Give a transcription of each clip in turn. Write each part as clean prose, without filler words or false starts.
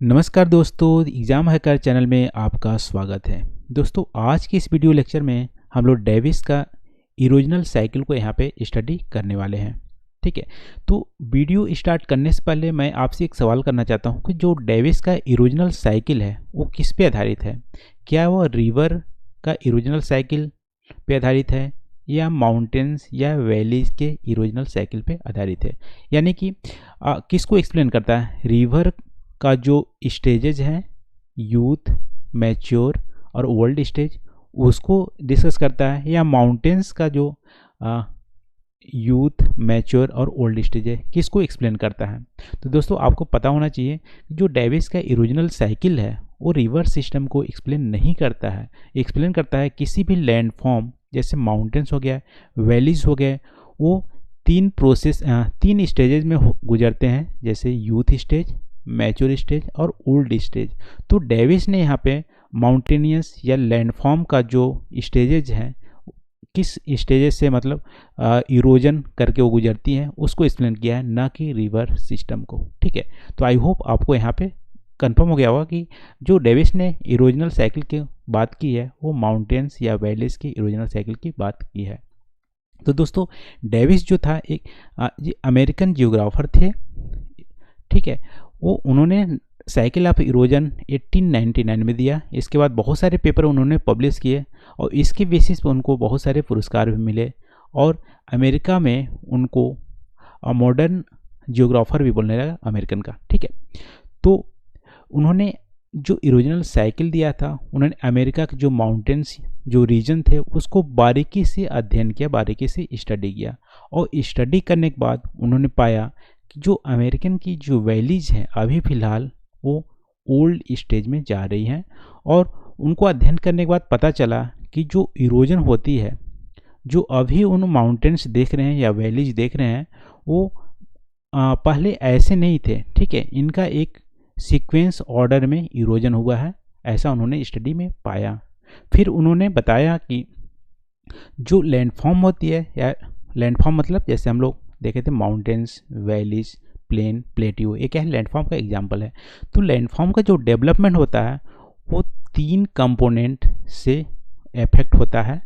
नमस्कार दोस्तों, exam hacker channel में आपका स्वागत है। दोस्तों, आज के इस वीडियो लेक्चर में हम लोग डेविस का इरोजनल साइकिल को यहाँ पे स्टडी करने वाले हैं। ठीक है, तो वीडियो स्टार्ट करने से पहले मैं आपसे एक सवाल करना चाहता हूँ कि जो डेविस का इरोजनल साइकिल है वो किस पे आधारित है? क्या वो रिवर का इरोजनल साइकिल पे आधारित है या माउंटेन्स या वैलीज के इरोजनल साइकिल पे आधारित है? यानी कि किसको एक्सप्लेन करता है? रिवर का जो स्टेजेज हैं, यूथ, मैच्योर और ओल्ड स्टेज, उसको डिस्कस करता है, या माउंटेन्स का जो यूथ, मैच्योर और ओल्ड स्टेज है, किसको एक्सप्लेन करता है? तो दोस्तों, आपको पता होना चाहिए जो डेविस का इरोजनल साइकिल है वो रिवर सिस्टम को एक्सप्लेन नहीं करता है। एक्सप्लेन करता है किसी भी लैंड फॉर्म, जैसे माउंटेन्स हो गया, वैलीज हो गए, वो तीन स्टेजेज में गुजरते हैं, जैसे यूथ स्टेज, मैच्योर स्टेज और ओल्ड स्टेज। तो डेविस ने यहाँ पे माउंटेनियस या लैंडफॉर्म का जो स्टेजेज हैं, किस स्टेजेस से मतलब इरोजन करके वो गुजरती हैं, उसको एक्सप्लेन किया है, ना कि रिवर सिस्टम को। ठीक है, तो आई होप आपको यहाँ पे कंफर्म हो गया होगा कि जो डेविस ने इरोजनल साइकिल की बात की है वो माउंटेन्स या वैलीज की इरोजनल साइकिल की बात की है। तो दोस्तों, डेविस जो था एक अमेरिकन जियोग्राफर थे। ठीक है, वो उन्होंने साइकिल ऑफ इरोजन 1899 में दिया। इसके बाद बहुत सारे पेपर उन्होंने पब्लिश किए और इसके बेसिस पर उनको बहुत सारे पुरस्कार भी मिले और अमेरिका में उनको मॉडर्न जियोग्राफर भी बोलने लगा अमेरिकन का। ठीक है, तो उन्होंने जो इरोजनल साइकिल दिया था, उन्होंने अमेरिका के जो माउंटेन्स जो रीजन थे उसको बारीकी से अध्ययन किया, बारीकी से स्टडी किया और स्टडी करने के बाद उन्होंने पाया कि जो अमेरिकन की जो वैलीज हैं अभी फ़िलहाल वो ओल्ड स्टेज में जा रही हैं। और उनको अध्ययन करने के बाद पता चला कि जो इरोजन होती है, जो अभी उन माउंटेन्स देख रहे हैं या वैलीज देख रहे हैं, वो पहले ऐसे नहीं थे। ठीक है, इनका एक सीक्वेंस ऑर्डर में इरोजन हुआ है, ऐसा उन्होंने स्टडी में पाया। फिर उन्होंने बताया कि जो लैंडफॉर्म होती है, या लैंडफॉर्म मतलब जैसे हम लोग देखे थे माउंटेन्स, वैलीज, प्लेन, प्लेट्यू, ये क्या है? लैंडफॉर्म का एग्जांपल है। तो लैंडफॉर्म का जो डेवलपमेंट होता है वो 3 कंपोनेंट से इफेक्ट होता है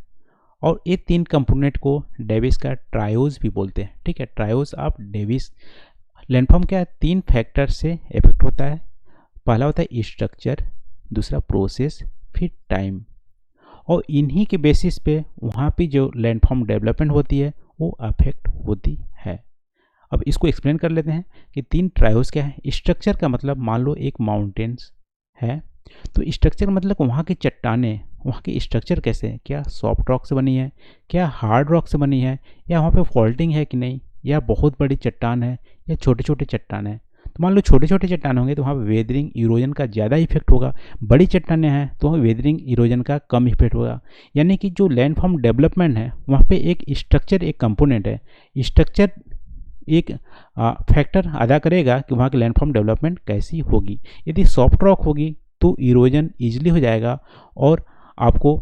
और ये 3 कंपोनेंट को डेविस का ट्रायोज भी बोलते हैं। ठीक है, ट्रायोज ऑफ डेविस। लैंडफॉर्म क्या है? 3 फैक्टर से इफेक्ट होता है। पहला होता है स्ट्रक्चर, दूसरा प्रोसेस, फिर टाइम। और इन्हीं के बेसिस पे वहाँ पे जो लैंडफॉर्म डेवलपमेंट होती है वो अफेक्ट होती है। अब इसको एक्सप्लेन कर लेते हैं कि 3 ट्रायोज क्या है। स्ट्रक्चर का मतलब, मान लो एक माउंटेन्स है, तो स्ट्रक्चर मतलब वहाँ की चट्टानें, वहाँ की स्ट्रक्चर कैसे है, क्या सॉफ्ट रॉक से बनी है, क्या हार्ड रॉक से बनी है, या वहाँ पे फॉल्टिंग है कि नहीं, या बहुत बड़ी चट्टान है या छोटे छोटे चट्टान है। तो मान लो छोटे छोटे चट्टान होंगे तो वहाँ वेदरिंग इरोजन का ज़्यादा इफेक्ट होगा, बड़ी चट्टानें हैं तो वहाँ वेदरिंग इरोजन का कम इफेक्ट होगा। यानी कि जो लैंडफॉर्म डेवलपमेंट है वहाँ पे एक स्ट्रक्चर एक कंपोनेंट है, स्ट्रक्चर एक फैक्टर अदा करेगा कि वहाँ की लैंडफॉर्म डेवलपमेंट कैसी होगी। यदि सॉफ्ट रॉक होगी तो इरोजन ईजिली हो जाएगा और आपको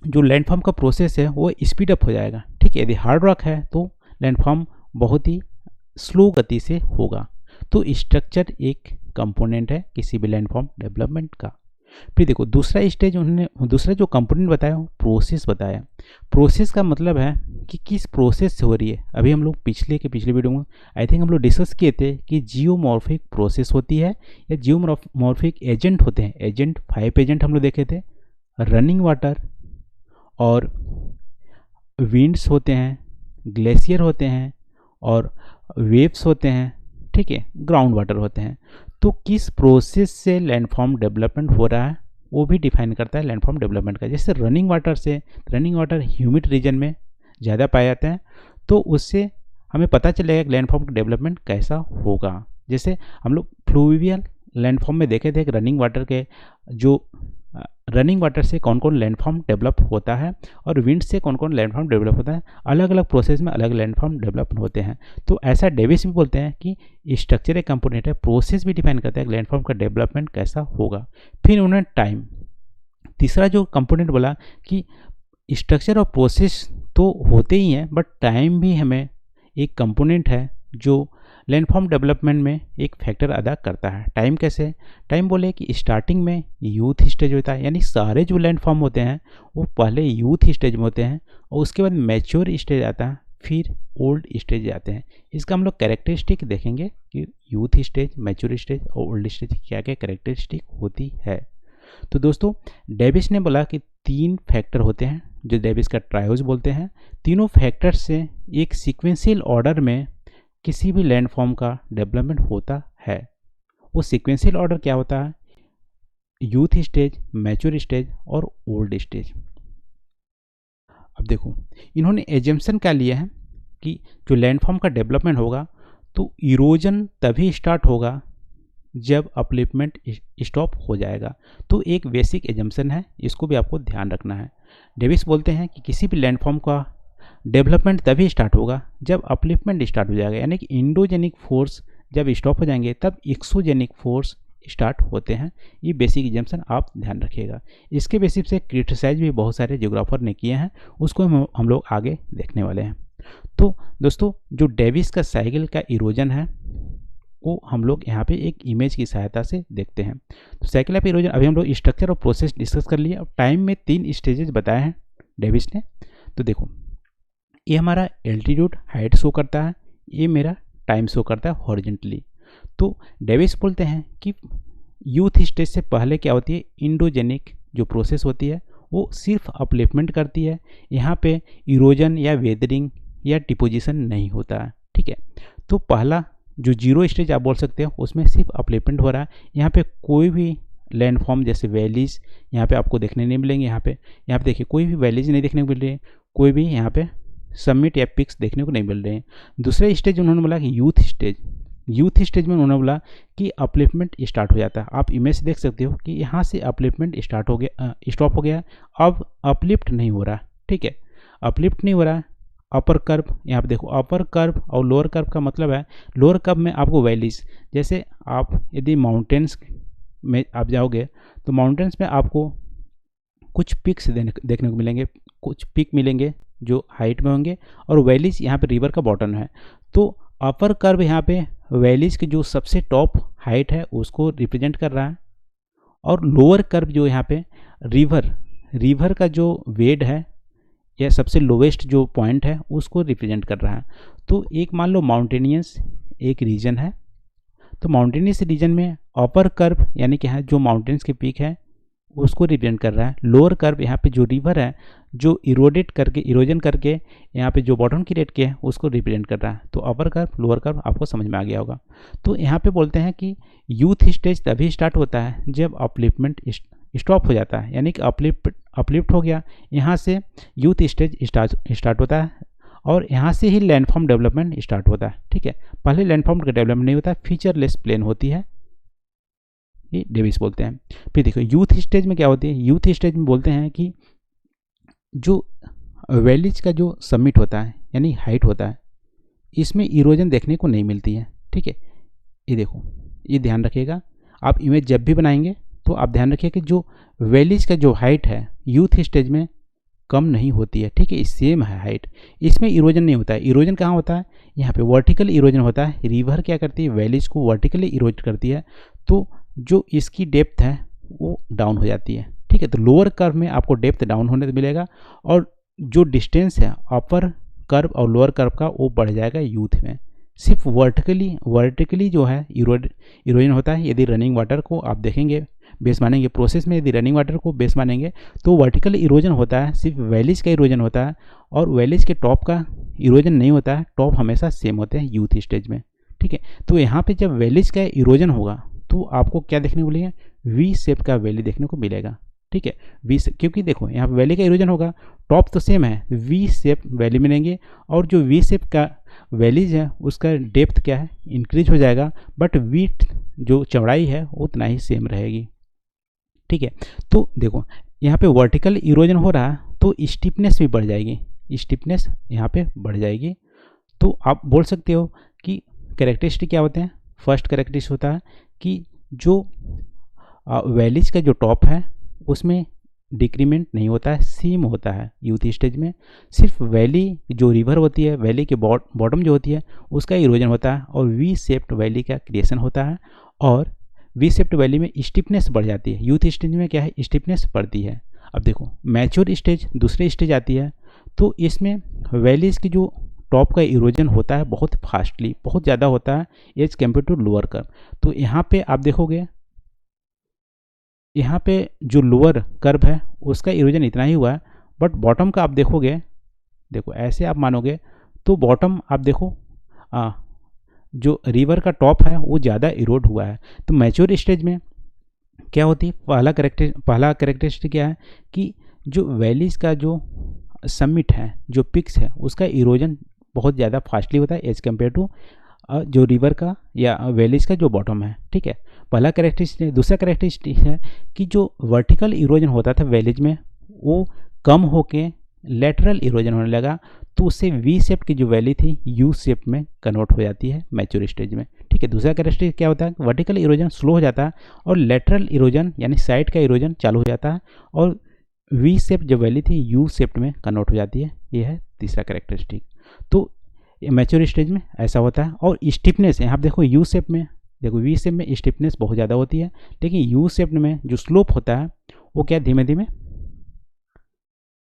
जो लैंडफॉर्म का प्रोसेस है वो स्पीड अप हो जाएगा। ठीक है, यदि हार्ड रॉक है तो लैंडफॉर्म बहुत ही स्लो गति से होगा। तो स्ट्रक्चर एक कंपोनेंट है किसी भी लैंडफॉर्म डेवलपमेंट का। फिर देखो दूसरा स्टेज, उन्होंने दूसरा जो कंपोनेंट बताया वो प्रोसेस बताया। प्रोसेस का मतलब है कि किस प्रोसेस से हो रही है। अभी हम लोग पिछले वीडियो में आई थिंक हम लोग डिस्कस किए थे कि जियोमॉर्फिक प्रोसेस होती है या जियोमॉर्फिक एजेंट होते हैं। एजेंट 5 एजेंट हम लोग देखे थे, रनिंग वाटर और विंड्स होते हैं, ग्लेशियर होते हैं और वेव्स होते हैं। ठीक है, ग्राउंड वाटर होते हैं। तो किस प्रोसेस से लैंडफॉर्म डेवलपमेंट हो रहा है वो भी डिफाइन करता है लैंडफॉर्म डेवलपमेंट का। जैसे रनिंग वाटर से, रनिंग वाटर ह्यूमिड रीजन में ज़्यादा पाए जाते हैं, तो उससे हमें पता चलेगा कि लैंडफॉर्म का डेवलपमेंट कैसा होगा। जैसे हम लोग फ्लूवियल लैंडफॉर्म में देखे थे कि रनिंग वाटर के जो रनिंग वाटर से कौन कौन लैंडफॉर्म डेवलप होता है और विंड से कौन कौन लैंडफॉर्म डेवलप होता है। अलग अलग प्रोसेस में अलग लैंडफॉर्म डेवलप होते हैं। तो ऐसा डेविस भी बोलते हैं कि स्ट्रक्चर एक कंपोनेंट है, प्रोसेस भी डिफाइन करता है कि लैंडफॉर्म का डेवलपमेंट कैसा होगा। फिर उन्होंने टाइम, तीसरा जो कंपोनेंट बोला कि स्ट्रक्चर और प्रोसेस तो होते ही हैं बट टाइम भी हमें एक कंपोनेंट है जो लैंडफॉर्म डेवलपमेंट में एक फैक्टर अदा करता है। टाइम कैसे? टाइम बोले कि स्टार्टिंग में यूथ स्टेज होता है, यानी सारे जो लैंडफॉर्म होते हैं वो पहले यूथ स्टेज में होते हैं और उसके बाद मैच्योर स्टेज आता है, फिर ओल्ड स्टेज आते हैं। इसका हम लोग कैरेक्टरिस्टिक देखेंगे कि यूथ स्टेज, मैच्योर स्टेज और ओल्ड स्टेज क्या क्या कैरेक्टरिस्टिक होती है। तो दोस्तों डेविस ने बोला कि 3 फैक्टर होते हैं जो डेविस का ट्रायोज बोलते हैं। तीनों फैक्टर से एक सीक्वेंशियल ऑर्डर में किसी भी लैंडफॉर्म का डेवलपमेंट होता है। वो सीक्वेंशियल ऑर्डर क्या होता है? यूथ स्टेज, मैच्योर स्टेज और ओल्ड स्टेज। अब देखो इन्होंने एजम्पशन क्या लिया है कि जो लैंडफॉर्म का डेवलपमेंट होगा तो इरोजन तभी स्टार्ट होगा जब अपलिफ्टमेंट स्टॉप हो जाएगा। तो एक बेसिक एजम्पशन है, इसको भी आपको ध्यान रखना है। डेविस बोलते हैं कि किसी भी लैंडफॉर्म का डेवलपमेंट तभी स्टार्ट होगा जब अपलिफ्टमेंट स्टार्ट हो जाएगा, यानी कि इंडोजेनिक फोर्स जब स्टॉप हो जाएंगे तब एक्सोजेनिक फोर्स स्टार्ट होते हैं। ये बेसिक एजम्पशन आप ध्यान रखिएगा। इसके बेसिस से क्रिटिसाइज भी बहुत सारे जियोग्राफर ने किए हैं, उसको हम लोग आगे देखने वाले हैं। तो दोस्तों जो डेविस का साइकिल का इरोजन है वो हम लोग यहाँ पे एक इमेज की सहायता से देखते हैं। तो साइकिल ऑफ इरोजन अभी हम लोग स्ट्रक्चर और प्रोसेस डिस्कस कर लिए। अब टाइम में 3 स्टेजेस बताए हैं डेविस ने। तो देखो ये हमारा एल्टीट्यूड हाइट शो करता है, ये मेरा टाइम शो करता है हॉरिजॉन्टली। तो डेविस बोलते हैं कि यूथ स्टेज से पहले क्या होती है? इंडोजेनिक जो प्रोसेस होती है वो सिर्फ अपलिफ्टमेंट करती है, यहाँ पे इरोजन या वेदरिंग या डिपोजिशन नहीं होता है। ठीक है, तो पहला जो जीरो स्टेज आप बोल सकते हो उसमें सिर्फ अपलिफ्टमेंट हो रहा है। यहाँ पे कोई भी लैंडफॉर्म जैसे वैलीज यहाँ पे आपको देखने नहीं मिलेंगे। यहाँ पे देखिए कोई भी वैलीज नहीं देखने को मिल रही है, कोई भी यहाँ पे समिट या पिक्स देखने को नहीं मिल रहे हैं। दूसरा स्टेज उन्होंने बोला कि यूथ स्टेज। यूथ स्टेज में उन्होंने बोला कि अपलिफ्टमेंट स्टार्ट हो जाता है। आप इमेज देख सकते हो कि यहाँ से अपलिफ्टमेंट स्टार्ट हो गया, स्टॉप हो गया, अब अपलिफ्ट नहीं हो रहा। ठीक है, अपलिफ्ट नहीं हो रहा। अपर कर्व यहाँ पे देखो, अपर कर्व और लोअर कर्व का मतलब है लोअर कर्व में आपको वैलीज, जैसे आप यदि माउंटेन्स में आप जाओगे तो माउंटेन्स में आपको कुछ पिक्स देखने को मिलेंगे, कुछ पिक मिलेंगे जो हाइट में होंगे, और वैलीज यहाँ पे रिवर का बॉटम है। तो अपर कर्व यहाँ पे वैलीज के जो सबसे टॉप हाइट है उसको रिप्रेजेंट कर रहा है, और लोअर कर्व जो यहाँ पे रिवर का जो वेड है या सबसे लोवेस्ट जो पॉइंट है उसको रिप्रेजेंट कर रहा है। तो एक मान लो माउंटेनियस एक रीजन है, तो माउंटेनियस रीजन में अपर कर्व यानी कि यहाँ जो माउंटेन्स के पीक है उसको रिप्रेजेंट कर रहा है। लोअर कर्व यहाँ पे जो रिवर है जो इरोजन करके यहाँ पे जो बॉटम की रेट के है उसको रिप्रेजेंट कर रहा है। तो अपर कर्व लोअर कर्व आपको समझ में आ गया होगा। तो यहाँ पे बोलते हैं कि यूथ स्टेज तभी स्टार्ट होता है जब अपलिफ्टमेंट स्टॉप हो जाता है, यानी कि अपलिफ्ट हो गया, यहाँ से यूथ स्टेज स्टार्ट होता है और यहाँ से ही लैंडफॉर्म डेवलपमेंट स्टार्ट होता है। ठीक है, पहले लैंडफॉर्म का डेवलपमेंट नहीं होता, फीचरलेस प्लेन होती है, ये डेविस बोलते हैं। फिर देखो यूथ स्टेज में क्या होती है? यूथ स्टेज में बोलते हैं कि जो वैलीज का जो समिट होता है यानी हाइट होता है इसमें इरोजन देखने को नहीं मिलती है। ठीक है, ये देखो, ये ध्यान रखिएगा। आप इमेज जब भी बनाएंगे तो आप ध्यान रखिए कि जो वैलीज का जो हाइट है यूथ स्टेज में कम नहीं होती है। ठीक है, सेम है हाइट, इसमें इरोजन नहीं होता है। इरोजन कहाँ होता है? यहाँ पे वर्टिकल इरोजन होता है। रिवर क्या करती है? वैलीज को वर्टिकली इरोज करती है, तो जो इसकी डेप्थ है वो डाउन हो जाती है। ठीक है, तो लोअर कर्व में आपको डेप्थ डाउन होने मिलेगा और जो डिस्टेंस है अपर कर्व और लोअर कर्व का वो बढ़ जाएगा यूथ में। सिर्फ वर्टिकली जो है इरोजन होता है। यदि रनिंग वाटर को आप देखेंगे बेस मानेंगे प्रोसेस में, यदि रनिंग वाटर को बेस मानेंगे तो वर्टिकल इरोजन होता है, सिर्फ वैलीज का इरोजन होता है और वैलीज के टॉप का इरोजन नहीं होता है। टॉप हमेशा सेम होते हैं यूथ स्टेज में। ठीक है, तो यहाँ पे जब वैलीज का इरोजन होगा तो आपको क्या देखने को मिलेगा? वी शेप का वैली देखने को मिलेगा। ठीक है, वी शेप, क्योंकि देखो यहाँ पे वैली का इरोजन होगा, टॉप तो सेम है, वी शेप वैली मिलेंगे और जो वी शेप का वैलीज है उसका डेप्थ क्या है? इंक्रीज हो जाएगा, बट विड्थ जो चौड़ाई है उतना ही सेम रहेगी। ठीक है, तो देखो यहाँ पे वर्टिकल इरोजन हो रहा है तो स्टिफनेस भी बढ़ जाएगी, स्टिफनेस यहाँ पे बढ़ जाएगी। तो आप बोल सकते हो कि कैरेक्टरिस्टिक क्या होते हैं? फर्स्ट कैरेक्टरिस्टिक होता है कि जो वैलीज का जो टॉप है उसमें डिक्रीमेंट नहीं होता है, सेम होता है यूथ स्टेज में। सिर्फ वैली जो रिवर होती है, वैली के बॉटम जो होती है उसका इरोजन होता है और वी शेप्ड वैली का क्रिएशन होता है। और वी शेप्ड वैली में स्टिफनेस बढ़ जाती है। यूथ स्टेज में क्या है, स्टिफनेस बढ़ती है। अब देखो मैच्योर स्टेज दूसरे स्टेज आती है, तो इसमें वैलीज की जो टॉप का इरोजन होता है बहुत फास्टली, बहुत ज़्यादा होता है as compare to lower curve. तो यहाँ पे आप देखोगे, यहाँ पे जो लोअर कर्व है उसका इरोजन इतना ही हुआ है, बट बॉटम का आप देखोगे, देखो ऐसे आप मानोगे तो बॉटम आप देखो जो रिवर का टॉप है वो ज़्यादा इरोड हुआ है। तो मैच्योर स्टेज में क्या होती है, पहला करेक्टरिस्टिक क्या है कि जो वैलीज का जो समिट है, जो पिक्स है, उसका इरोजन बहुत ज़्यादा फास्टली होता है एज कम्पेयर टू जो रिवर का या वैलीज का जो बॉटम है। ठीक है, पहला करेक्टरिस्टिक। दूसरा करेक्टरिस्टिक है कि जो वर्टिकल इरोजन होता था वैलीज में वो कम होके लेटरल इरोजन होने लगा, तो उससे वी शेप की जो वैली थी यू शेप में कन्वर्ट हो जाती है मैच्योर स्टेज में। ठीक है, दूसरा करेक्टरिस्टिक क्या होता है, वर्टिकल इरोजन स्लो हो जाता है और लेटरल इरोजन यानी साइड का इरोजन चालू हो जाता है और वी शेप जो वैली थी यू शेप में कन्वर्ट हो जाती है। ये है तीसरा करेक्टरिस्टिक। तो मैच्योर स्टेज में ऐसा होता है। और स्टिफनेस यहाँ देखो यू शेप में, देखो वी शेप में स्टिफनेस बहुत ज़्यादा होती है, लेकिन यू शेप में जो स्लोप होता है वो क्या धीमे धीमे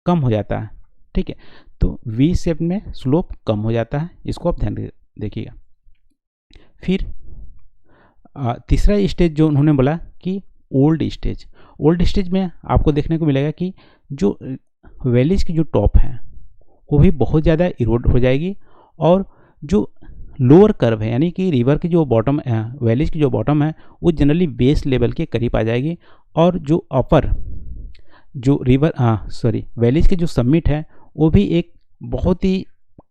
कम हो जाता है। ठीक है, तो वी शेप में स्लोप कम हो जाता है, इसको आप ध्यान देखिएगा। फिर तीसरा स्टेज जो उन्होंने बोला कि ओल्ड स्टेज। ओल्ड स्टेज में आपको देखने को मिलेगा कि जो वैलीज की जो टॉप है वो भी बहुत ज़्यादा इरोड हो जाएगी और जो लोअर कर्व है यानी कि रिवर की जो बॉटम है, वैलीज की जो बॉटम है वो जनरली बेस लेवल के करीब आ जाएगी और जो अपर जो वैलीज के जो सबमिट है वो भी एक बहुत ही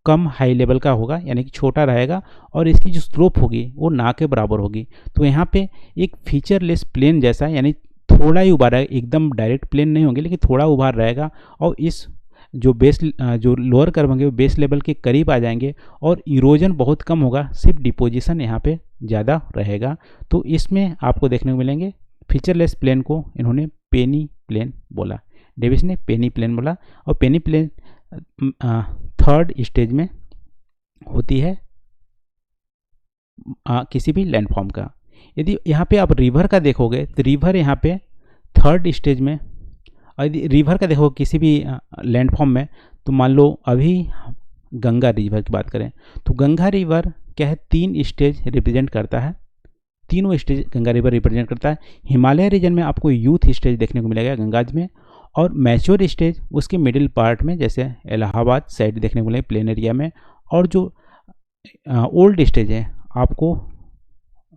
कम हाई लेवल का होगा, यानी कि छोटा रहेगा और इसकी जो स्लोप होगी वो ना के बराबर होगी। तो यहाँ पे एक फीचरलेस प्लेन जैसा, यानी थोड़ा ही उभार रहेगा, एकदम डायरेक्ट प्लेन नहीं होंगे लेकिन थोड़ा उभार रहेगा और इस जो लोअर कर्व होंगे वो बेस लेवल के करीब आ जाएंगे और इरोजन बहुत कम होगा, सिर्फ डिपोजिशन यहाँ पे ज़्यादा रहेगा। तो इसमें आपको देखने को मिलेंगे फीचरलेस प्लेन को इन्होंने पेनी प्लेन बोला, डेविस ने पेनी प्लेन बोला। और पेनी प्लेन थर्ड स्टेज में होती है किसी भी लैंडफॉर्म का। यदि यहाँ पे आप रिवर का देखोगे तो रिवर यहाँ पे थर्ड स्टेज में, यदि रिवर का देखो किसी भी लैंडफॉर्म में, तो मान लो अभी गंगा रिवर की बात करें तो गंगा रिवर क्या है, 3 स्टेज रिप्रेजेंट करता है, तीनों स्टेज गंगा रिवर रिप्रेजेंट करता है। हिमालय रीजन में आपको यूथ स्टेज देखने को मिलेगा गंगाज में, और मैच्योर स्टेज उसके मिडिल पार्ट में जैसे इलाहाबाद साइड देखने को मिलेगा प्लेन एरिया में, और जो ओल्ड स्टेज है आपको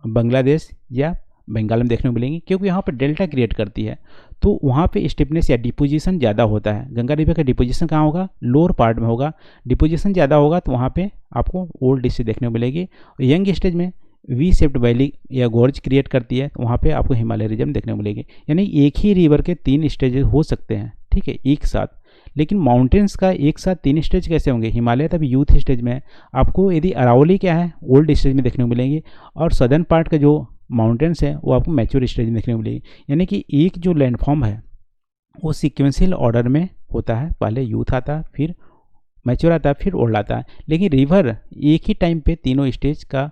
बांग्लादेश या बंगाल में देखने को मिलेंगी, क्योंकि यहाँ पर डेल्टा क्रिएट करती है तो वहाँ पे स्टिफनेस या डिपोजिशन ज़्यादा होता है। गंगा रिवर का डिपोजिशन कहाँ होगा, लोअर पार्ट में होगा, डिपोजिशन ज़्यादा होगा तो वहाँ पे आपको ओल्ड स्टेज देखने को मिलेगी। यंग स्टेज में वी शेप्ड वैली या गोर्ज क्रिएट करती है, वहाँ पे आपको हिमालय रीजन देखने को मिलेगी। यानी एक ही रिवर के 3 स्टेज हो सकते हैं, ठीक है, एक साथ। लेकिन माउंटेन्स का एक साथ 3 स्टेज कैसे होंगे, हिमालय तभी यूथ स्टेज में है आपको, यदि अरावली क्या है ओल्ड स्टेज में देखने को मिलेंगी, और सदर्न पार्ट का जो माउंटेन्स है वो आपको मैच्योर स्टेज में देखने को मिलेगी। यानी कि एक जो लैंडफॉर्म है वो सिक्वेंशियल ऑर्डर में होता है, पहले यूथ आता है, फिर मैच्योर आता है, फिर ओल्ड आता है। लेकिन रिवर एक ही टाइम पे तीनों स्टेज का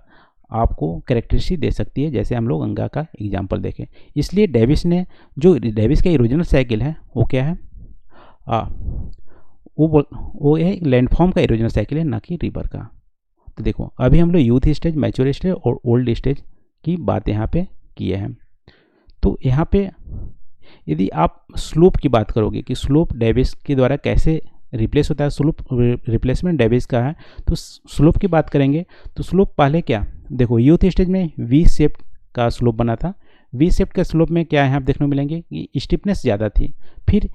आपको कैरेक्टरिस्टिक दे सकती है, जैसे हम लोग गंगा का एग्जांपल देखें। इसलिए डेविस का इरोजनल साइकिल है वो क्या है, वो है लैंडफॉर्म का इरोजनल साइकिल है, ना कि रिवर का। तो देखो अभी हम लोग यूथ स्टेज, मैच्योर स्टेज और ओल्ड स्टेज की बात यहाँ पे किए हैं। तो यहाँ पे यदि आप स्लोप की बात करोगे कि स्लोप डेविस के द्वारा कैसे रिप्लेस होता है, स्लोप रिप्लेसमेंट डेविस का है, तो स्लोप की बात करेंगे तो स्लोप पहले क्या, देखो यूथ स्टेज में वी शेप का स्लोप बना था। वी शेप के स्लोप में क्या है आप देखने को मिलेंगे कि स्टिफनेस ज़्यादा थी, फिर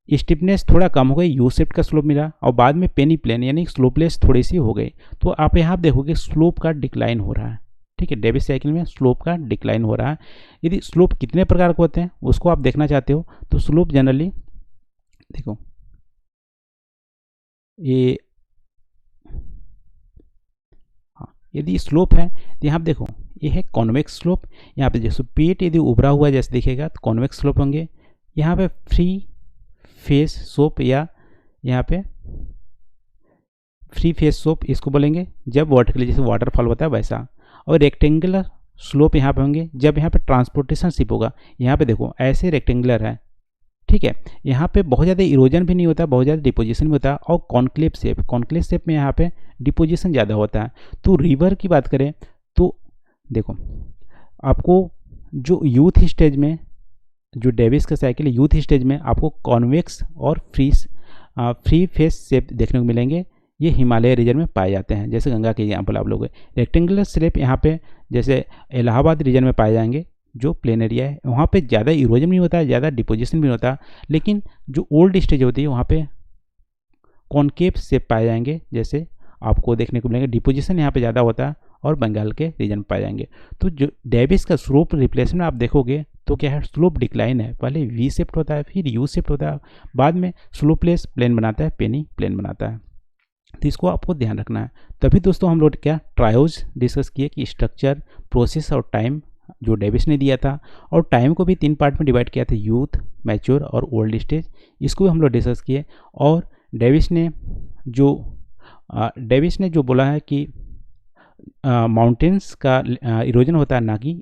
स्टिफनेस थोड़ा कम हो गई, यू शेप का स्लोप मिला, और बाद में पेनी प्लेन यानी स्लोपलेस थोड़ी सी हो गई। तो आप यहाँ देखोगे स्लोप का डिक्लाइन हो रहा है, ठीक है, डेविस साइकिल में स्लोप का डिक्लाइन हो रहा है। यदि स्लोप कितने प्रकार के होते हैं उसको आप देखना चाहते हो तो स्लोप जनरली देखो ये, हाँ, यदि स्लोप है तो यहाँ देखो ये है कॉन्वेक्स स्लोप। यहाँ पे जैसे पेट यदि उभरा हुआ जैसे दिखेगा तो कॉन्वेक्स स्लोप होंगे। यहाँ पे फ्री फेस सोप या यहाँ पे फ्री फेस सोप इसको बोलेंगे जब वर्टिकली जैसे वाटरफॉल होता है वैसा, और रेक्टेंगुलर स्लोप यहाँ पे होंगे जब यहाँ पे ट्रांसपोर्टेशन शिप होगा। यहाँ पे देखो ऐसे रेक्टेंगुलर है, ठीक है, यहाँ पे बहुत ज़्यादा इरोजन भी नहीं होता, बहुत ज़्यादा डिपोजिशन भी होता है, और कॉन्क्लेव शेप में यहाँ पे डिपोजिशन ज़्यादा होता है। तो रिवर की बात करें तो देखो आपको जो यूथ स्टेज में जो डेविस का साइकिल है, यूथ स्टेज में आपको कॉन्वेक्स और फ्री फेस शेप देखने को मिलेंगे। ये हिमालय रीजन में पाए जाते हैं, जैसे गंगा के एग्जाम्पल आप लोग। रेक्टेंगुलर शेप यहाँ पे जैसे इलाहाबाद रीजन में पाए जाएंगे, जो प्लेन एरिया है वहाँ पे ज़्यादा इरोजन नहीं होता है, ज़्यादा डिपोजिशन भी नहीं होता, लेकिन जो ओल्ड स्टेज होती है वहाँ पे कॉन्केव शेप पाए जाएंगे, जैसे आपको देखने को मिलेंगे। डिपोजिशन यहाँ पे ज़्यादा होता है और बंगाल के रीजन में पाए जाएंगे। तो जो डेविस का स्लोप रिप्लेसमेंट आप देखोगे तो क्या है, स्लोप डिक्लाइन है। पहले वी शेप्ड होता है, फिर यू शेप्ड होता है, बाद में स्लोपलेस प्लेन बनाता है, पेनी प्लेन बनाता है। तो इसको आपको ध्यान रखना है। तभी दोस्तों हम लोग क्या ट्रायोज डिस्कस किए कि स्ट्रक्चर, प्रोसेस और टाइम जो डेविस ने दिया था, और टाइम को भी 3 पार्ट में डिवाइड किया था, यूथ, मैच्योर और ओल्ड स्टेज। इसको भी हम लोग डिस्कस किए। और डेविस ने जो बोला है कि माउंटेन्स का इरोजन होता है, ना कि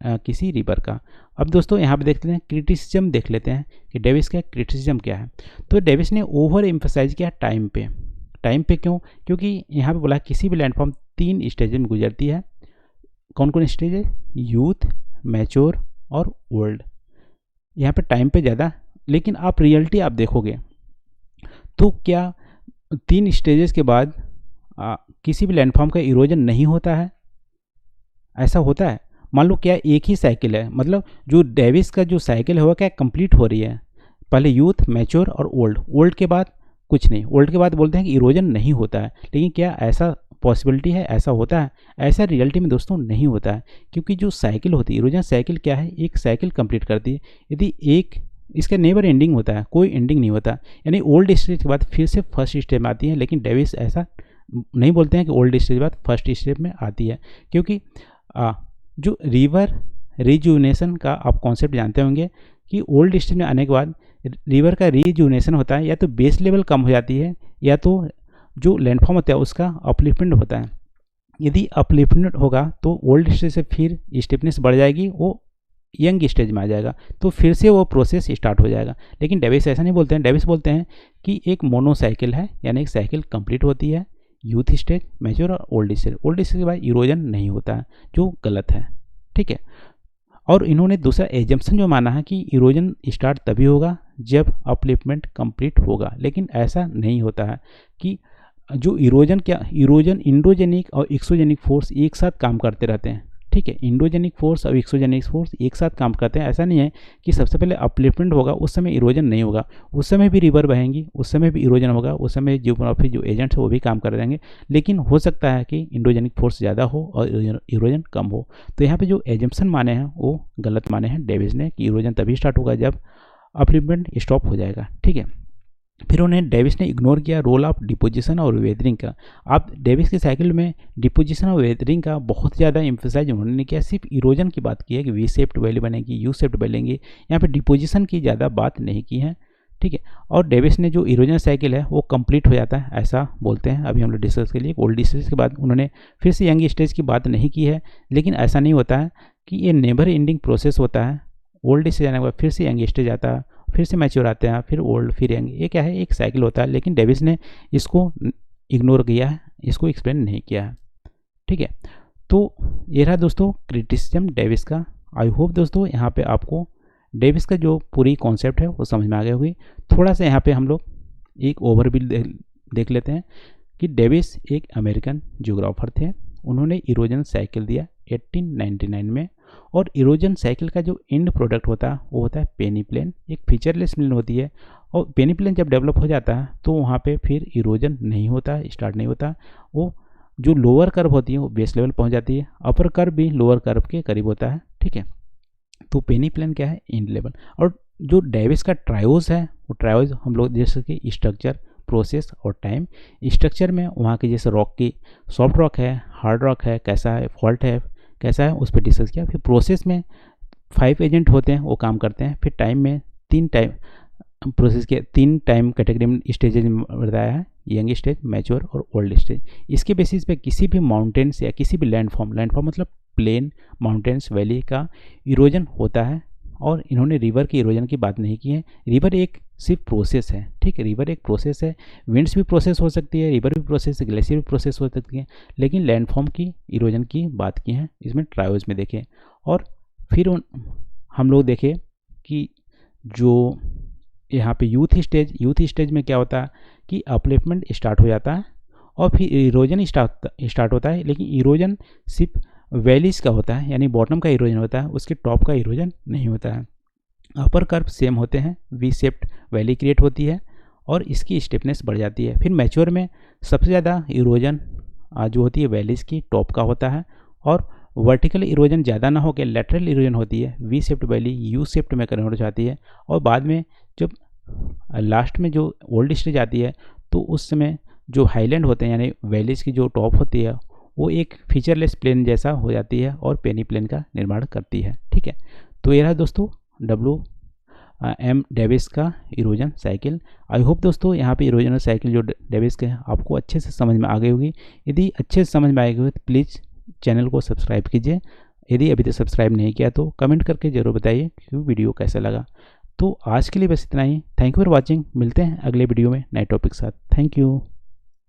किसी रिवर का। अब दोस्तों यहाँ पे देखते हैं क्रिटिसिज्म, देख लेते हैं कि डेविस का क्रिटिसिज्म क्या है। तो डेविस ने ओवर एम्फसाइज किया टाइम पे। क्यों? क्योंकि यहाँ पे बोला किसी भी लैंडफॉर्म 3 स्टेज में गुजरती है। कौन कौन स्टेज है? यूथ, मैच्योर और ओल्ड। यहाँ पे टाइम पे ज़्यादा, लेकिन आप रियलिटी आप देखोगे तो क्या 3 स्टेजेस के बाद किसी भी लैंडफॉर्म का इरोजन नहीं होता है? ऐसा होता है? मान लो क्या एक ही साइकिल है, मतलब जो डेविस का जो साइकिल है वो क्या कंप्लीट हो रही है, पहले यूथ, मैच्योर और ओल्ड के बाद कुछ नहीं। ओल्ड के बाद बोलते हैं कि इरोजन नहीं होता है, लेकिन क्या ऐसा पॉसिबिलिटी है, ऐसा होता है? ऐसा रियलिटी में दोस्तों नहीं होता है, क्योंकि जो साइकिल होती है, इरोजन साइकिल क्या है, एक साइकिल कंप्लीट करती है। यदि एक इसका नेवर एंडिंग होता है, कोई एंडिंग नहीं होता, यानी ओल्ड स्टेज के बाद फिर से फर्स्ट स्टेज में आती है। लेकिन डेविस ऐसा नहीं बोलते हैं कि ओल्ड स्टेज के बाद फर्स्ट स्टेज में आती है, क्योंकि जो रिवर रिजुनेशन का आप कॉन्सेप्ट जानते होंगे कि ओल्ड स्टेज में आने के बाद रिवर का रिजुनेशन होता है, या तो बेस लेवल कम हो जाती है, या तो जो लैंडफॉर्म होता है उसका अपलिफ्टमेंट होता है। यदि अपलिफ्टमेंट होगा तो ओल्ड स्टेज से फिर स्टिफनेस बढ़ जाएगी, वो यंग स्टेज में आ जाएगा, तो फिर से वो प्रोसेस स्टार्ट हो जाएगा। लेकिन डेविस ऐसा नहीं बोलते हैं। डेविस बोलते हैं कि एक मोनोसाइकिल है, यानी एक साइकिल कंप्लीट होती है, यूथ स्टेज, मैच्योर और ओल्ड स्टेज। ओल्ड स्टेज के बाद इरोजन नहीं होता है, जो गलत है, ठीक है। और इन्होंने दूसरा एजम्पशन जो माना है कि इरोजन स्टार्ट तभी होगा जब अपलिफ्टमेंट कंप्लीट होगा, लेकिन ऐसा नहीं होता है कि जो इरोजन इंडोजेनिक और एक्सोजेनिक फोर्स एक साथ काम करते रहते हैं, ठीक है। इंडोजेनिक फोर्स और एक्सोजेनिक फोर्स एक साथ काम करते हैं। ऐसा नहीं है कि सबसे पहले अपलिफ्टमेंट होगा उस समय इरोजन नहीं होगा, उस समय भी रिवर बहेंगी, उस समय भी इरोजन होगा, उस समय जियोग्राफी जो एजेंट्स है वो भी काम कर रहेंगे, लेकिन हो सकता है कि इंडोजेनिक फोर्स ज़्यादा हो और इरोजन कम हो। तो यहाँ पे जो एजम्पशन माने हैं वो गलत माने हैं डेविस ने, कि इरोजन तभी स्टार्ट होगा जब अपलिफ्टमेंट स्टॉप हो जाएगा, ठीक है। फिर उन्हें डेविस ने इग्नोर किया रोल ऑफ डिपोजिशन और वेदरिंग का। आप डेविस की साइकिल में डिपोजिशन और वेदरिंग का बहुत ज़्यादा एम्फेसाइज उन्होंने किया, सिर्फ इरोजन की बात की है कि वी शेप्ड वैली बनेगी, यू शेप्ड बनेगी, यहाँ पे डिपोजिशन की ज़्यादा बात नहीं की है, ठीक है। और डेविस ने जो इरोजन साइकिल है वो कंप्लीट हो जाता है, ऐसा बोलते हैं। अभी हम लोग डिस्कस के लिए ओल्ड स्टेज के बाद उन्होंने फिर से यंग स्टेज की बात नहीं की है, लेकिन ऐसा नहीं होता है कि ये नेवर एंडिंग प्रोसेस होता है। ओल्ड स्टेज आने के बाद फिर से यंग स्टेज आता है, फिर से मैच्योर आते हैं, फिर ओल्ड, फिर यंग। ये क्या है, एक साइकिल होता है, लेकिन डेविस ने इसको इग्नोर किया है, इसको एक्सप्लेन नहीं किया है, ठीक है। तो ये रहा दोस्तों क्रिटिसिज्म डेविस का। आई होप दोस्तों यहाँ पे आपको डेविस का जो पूरी कॉन्सेप्ट है वो समझ में आ गई होगी। थोड़ा सा यहाँ पे हम लोग एक ओवरव्यू देख लेते हैं कि डेविस एक अमेरिकन जियोग्राफर थे। उन्होंने इरोजन साइकिल दिया 1899 में, और इरोजन साइकिल का जो एंड प्रोडक्ट होता है वो होता है पेनी प्लेन, एक फीचरलेस प्लेन होती है। और पेनी प्लेन जब डेवलप हो जाता है तो वहाँ पे फिर इरोजन नहीं होता, स्टार्ट नहीं होता। वो जो लोअर कर्व होती है वो बेस लेवल पहुँच जाती है, अपर कर्व भी लोअर कर्व के करीब होता है, ठीक है। तो पेनी प्लेन क्या है, एंड लेवल। और जो डेविस का ट्रायोज है वो ट्रायोज हम लोग जैसे कि स्ट्रक्चर, प्रोसेस और टाइम। स्ट्रक्चर में वहाँ के जैसे रॉक की सॉफ्ट रॉक है, हार्ड रॉक है, कैसा है, फॉल्ट है, कैसा है, उस पर डिस्कस किया। फिर प्रोसेस में 5 एजेंट होते हैं वो काम करते हैं। फिर टाइम में प्रोसेस के 3 टाइम कैटेगरी में स्टेजेज में बताया है, यंग स्टेज, मैच्योर और ओल्ड स्टेज। इसके बेसिस पे किसी भी माउंटेन्स या किसी भी लैंडफॉर्म मतलब प्लेन, माउंटेन्स, वैली का इरोजन होता है। और इन्होंने रिवर के इरोजन की बात नहीं की है। रिवर एक सिर्फ प्रोसेस है, ठीक है, रिवर एक प्रोसेस है। विंड्स भी प्रोसेस हो सकती है, रिवर भी प्रोसेस, ग्लेशियर भी प्रोसेस हो सकती है, लेकिन लैंडफॉर्म की इरोजन की बात की है इसमें ट्रायोज में देखें। और फिर हम लोग देखें कि जो यहाँ पे यूथ स्टेज में क्या होता है कि अपलिफ्टमेंट स्टार्ट हो जाता है और फिर इरोजन स्टार्ट होता है, लेकिन इरोजन सिर्फ वैलीज का होता है, यानी बॉटम का इरोजन होता है, उसके टॉप का इरोजन नहीं होता है। अपर कर्व सेम होते हैं, वी शेप्ड वैली क्रिएट होती है और इसकी स्टेपनेस बढ़ जाती है। फिर मैच्योर में सबसे ज़्यादा इरोजन जो होती है वैलीज की टॉप का होता है और वर्टिकल इरोजन ज़्यादा ना होकर लेटरल इरोजन होती है, V shaped valley U shaped में कन्वर्ट हो जाती है। और बाद में जब लास्ट में जो ओल्ड स्टेज आती है तो उस समय जो हाईलैंड होते हैं यानी वैलीज की जो टॉप होती है वो एक फीचरलेस प्लेन जैसा हो जाती है और पेनी प्लेन का निर्माण करती है, ठीक है। तो ये रहा दोस्तों WM डेविस का इरोजन साइकिल। आई होप दोस्तों यहाँ पे इरोजन साइकिल जो डेविस के आपको अच्छे से समझ में आ गई होगी। यदि अच्छे से समझ में आई होगी तो प्लीज़ चैनल को सब्सक्राइब कीजिए। यदि अभी तक सब्सक्राइब नहीं किया तो कमेंट करके ज़रूर बताइए कि वीडियो कैसा लगा। तो आज के लिए बस इतना ही। Thank you for watching. मिलते हैं अगले वीडियो में नए टॉपिक के साथ। Thank you.